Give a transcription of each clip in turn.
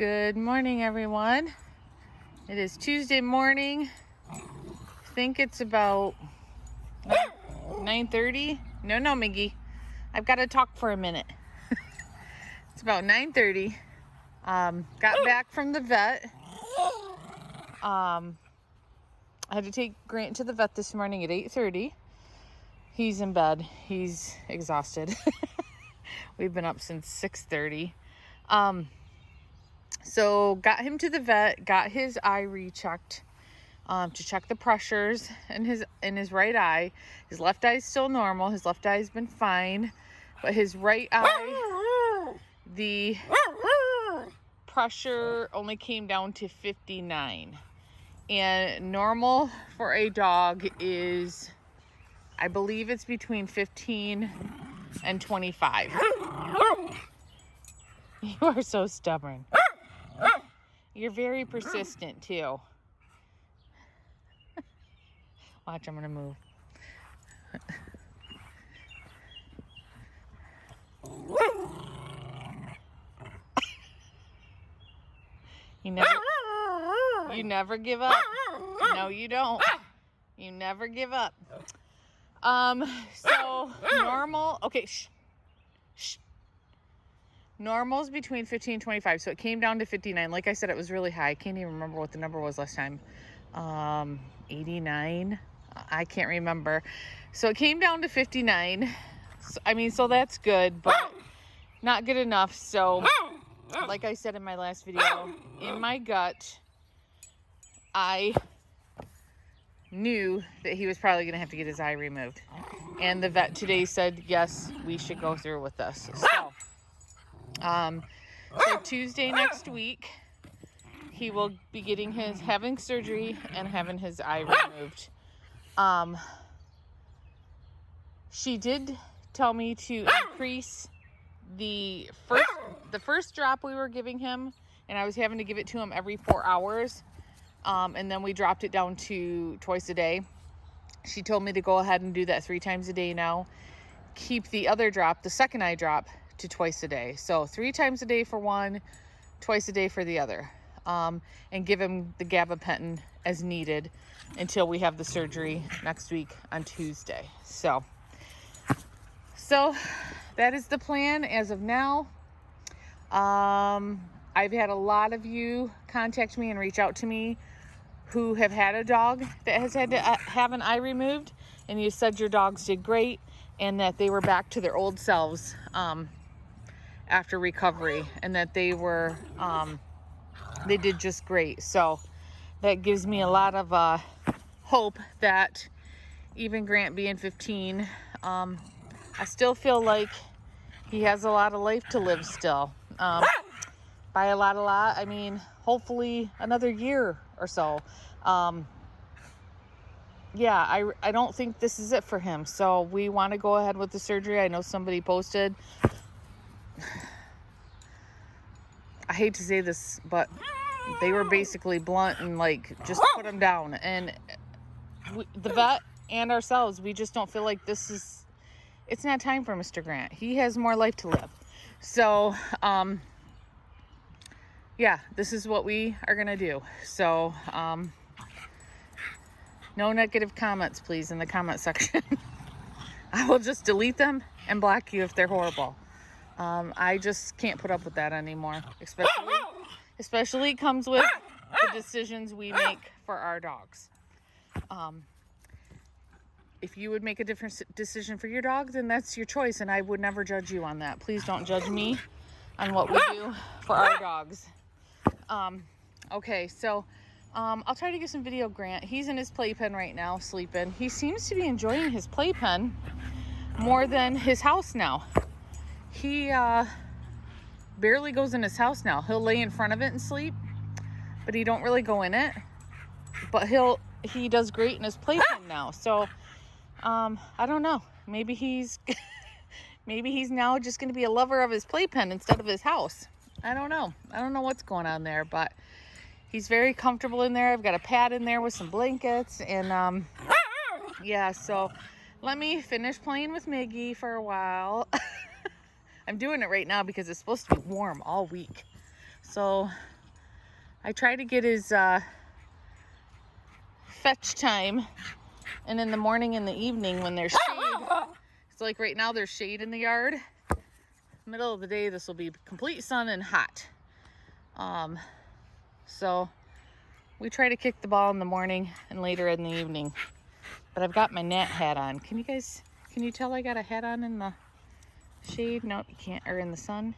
Good morning, everyone. It is Tuesday morning. I think it's about 9:30. No, Miggy. I've got to talk for a minute. It's about 9:30. Got back from the vet. I had to take Grant to the vet this morning at 8:30. He's in bed. He's exhausted. We've been up since 6:30. So got him to the vet, got his eye rechecked to check the pressures in his right eye. His left eye is still normal. His left eye has been fine, but his right eye, the pressure only came down to 59. And normal for a dog is, I believe it's between 15 and 25. You are so stubborn. You're very persistent too. Watch, I'm gonna move. You never give up. No, you don't. You never give up. So normal. Okay, shh. Normal's between 15 and 25, so it came down to 59. Like I said, it was really high. I can't even remember what the number was last time. 89. I can't remember. So it came down to 59. So that's good, but not good enough. So, like I said in my last video, in my gut, I knew that he was probably going to have to get his eye removed. And the vet today said, yes, we should go through with this. So Tuesday next week, he will be having surgery and having his eye removed. She did tell me to increase the first drop we were giving him, and I was having to give it to him every 4 hours. And then we dropped it down to twice a day. She told me to go ahead and do that 3 times a day now. Keep the other drop, the second eye drop, to twice a day. So 3 times a day for one, twice a day for the other. And give him the gabapentin as needed until we have the surgery next week on Tuesday. So that is the plan as of now. I've had a lot of you contact me and reach out to me who have had a dog that has had to have an eye removed, and you said your dogs did great and that they were back to their old selves after recovery, and that they did just great. So that gives me a lot of hope that even Grant being 15, I still feel like he has a lot of life to live still. By a lot, I mean, hopefully another year or so. Yeah, I don't think this is it for him. So we want to go ahead with the surgery. I know somebody posted, I hate to say this, but they were basically blunt and like, just put him down. And the vet and ourselves, we just don't feel like it's not time for Mr. Grant. He has more life to live. So, yeah, this is what we are going to do. So, no negative comments, please, in the comment section. I will just delete them and block you if they're horrible. I just can't put up with that anymore. Especially comes with the decisions we make for our dogs. If you would make a different decision for your dog, then that's your choice, and I would never judge you on that. Please don't judge me on what we do for our dogs. Okay, so I'll try to get some video of Grant. He's in his playpen right now, sleeping. He seems to be enjoying his playpen more than his house now. He barely goes in his house now. He'll lay in front of it and sleep, but he don't really go in it. But he does great in his playpen now. So I don't know. Maybe he's now just going to be a lover of his playpen instead of his house. I don't know. I don't know what's going on there, but he's very comfortable in there. I've got a pad in there with some blankets, and yeah. So let me finish playing with Miggy for a while. I'm doing it right now because it's supposed to be warm all week. So I try to get his fetch time, and in the morning and the evening when there's shade. It's like right now there's shade in the yard. Middle of the day, this will be complete sun and hot. So we try to kick the ball in the morning and later in the evening. But I've got my gnat hat on. Can you tell I got a hat on in the shade? No, you can't. Or in the sun.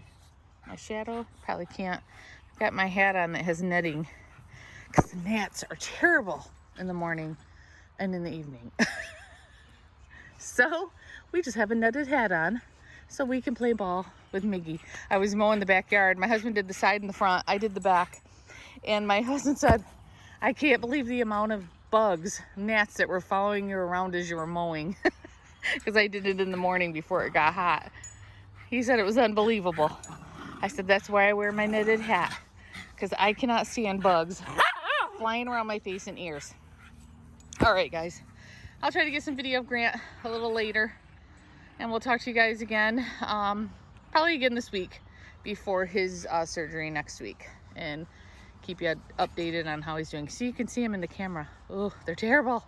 My shadow? Probably can't. I've got my hat on that has netting. Because the gnats are terrible in the morning and in the evening. So we just have a netted hat on so we can play ball with Miggy. I was mowing the backyard. My husband did the side and the front. I did the back. And my husband said, I can't believe the amount of bugs, gnats that were following you around as you were mowing. Because I did it in the morning before it got hot. He said it was unbelievable. I said, that's why I wear my knitted hat. Because I cannot stand bugs flying around my face and ears. All right, guys. I'll try to get some video of Grant a little later. And we'll talk to you guys again. Probably again this week before his surgery next week. And keep you updated on how he's doing. So you can see him in the camera. Oh, they're terrible.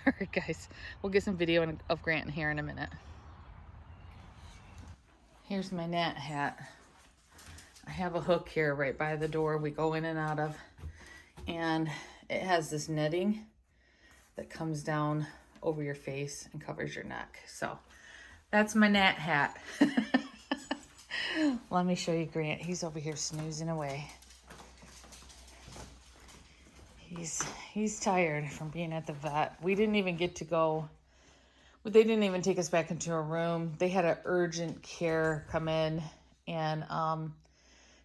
All right, guys. We'll get some video of Grant here in a minute. Here's my gnat hat. I have a hook here right by the door we go in and out of. And it has this netting that comes down over your face and covers your neck. So that's my gnat hat. Let me show you Grant. He's over here snoozing away. He's tired from being at the vet. We didn't even get to go. They didn't even take us back into a room. They had an urgent care come in, and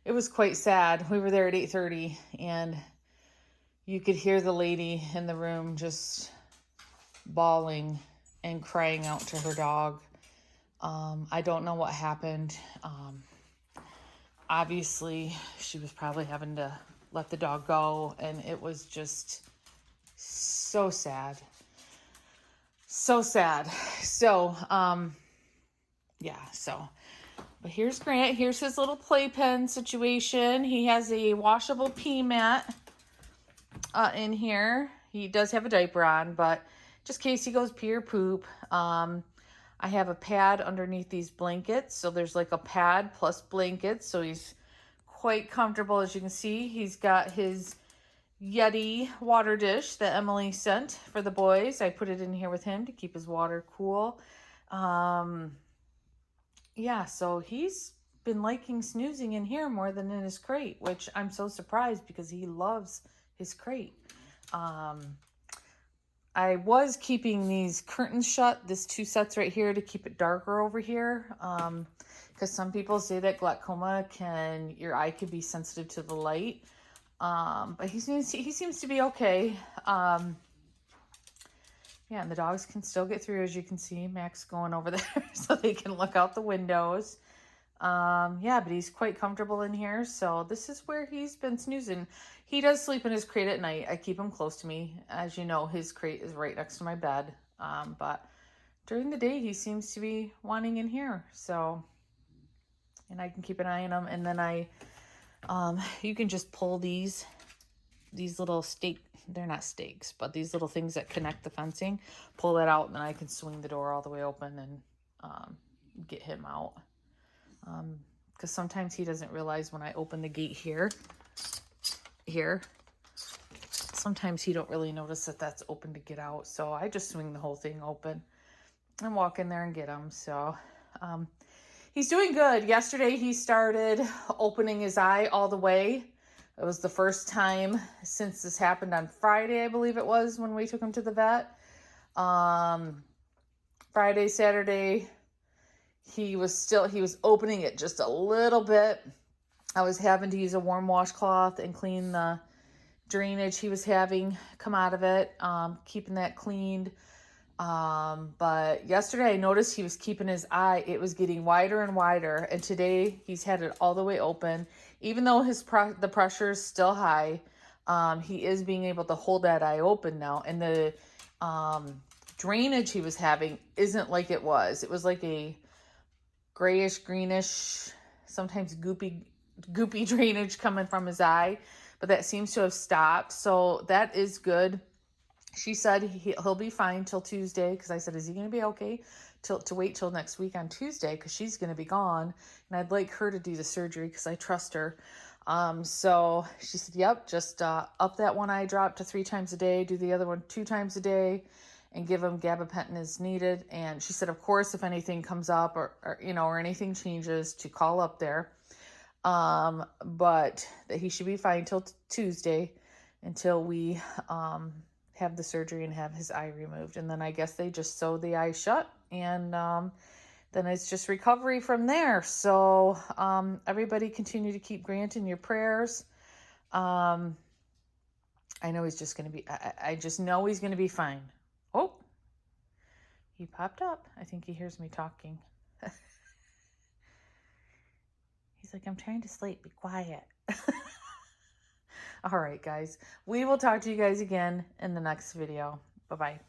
it was quite sad. We were there at 8:30, and you could hear the lady in the room just bawling and crying out to her dog. I don't know what happened. Obviously, she was probably having to let the dog go, and it was just so sad. So sad. So, yeah, so. But here's Grant. Here's his little playpen situation. He has a washable pee mat in here. He does have a diaper on, but just in case he goes pee or poop. I have a pad underneath these blankets. So there's like a pad plus blankets. So he's quite comfortable. As you can see, he's got his Yeti water dish that Emily sent for the boys. I put it in here with him to keep his water cool. Yeah, so he's been liking snoozing in here more than in his crate, which I'm so surprised because he loves his crate. I was keeping these curtains shut, this 2 sets right here, to keep it darker over here. Because some people say that glaucoma your eye could be sensitive to the light. But he seems to be okay. Yeah, and the dogs can still get through, as you can see. Mac's going over there so they can look out the windows. Yeah, but he's quite comfortable in here. So this is where he's been snoozing. He does sleep in his crate at night. I keep him close to me. As you know, his crate is right next to my bed. But during the day, he seems to be wanting in here. So, and I can keep an eye on him. And then you can just pull these little they're not stakes, but these little things that connect the fencing, pull that out, and then I can swing the door all the way open and get him out. Because sometimes he doesn't realize when I open the gate here, sometimes he don't really notice that that's open to get out. So I just swing the whole thing open and walk in there and get him. So he's doing good. Yesterday he started opening his eye all the way. It was the first time since this happened on Friday, I believe it was, when we took him to the vet. Friday, Saturday, he was opening it just a little bit. I was having to use a warm washcloth and clean the drainage he was having come out of it, keeping that cleaned. But yesterday I noticed he was keeping his eye, it was getting wider and wider. And today he's had it all the way open. Even though the pressure is still high, he is being able to hold that eye open now. And the drainage he was having isn't like it was. It was like a grayish, greenish, sometimes goopy drainage coming from his eye. but that seems to have stopped. So that is good. She said he'll be fine till Tuesday, because I said, is he going to be okay to wait till next week on Tuesday, because she's going to be gone, and I'd like her to do the surgery because I trust her. So she said, yep, just up that one eye drop to 3 times a day, do the other one 2 times a day, and give him gabapentin as needed. And she said, of course, if anything comes up or anything changes, to call up there. But that he should be fine till Tuesday, until we have the surgery and have his eye removed. And then I guess they just sew the eye shut, and then it's just recovery from there. So everybody continue to keep Grant in your prayers. I know he's just going to be, I just know he's going to be fine. Oh, he popped up. I think he hears me talking. He's like, I'm trying to sleep. Be quiet. All right, guys. We will talk to you guys again in the next video. Bye-bye.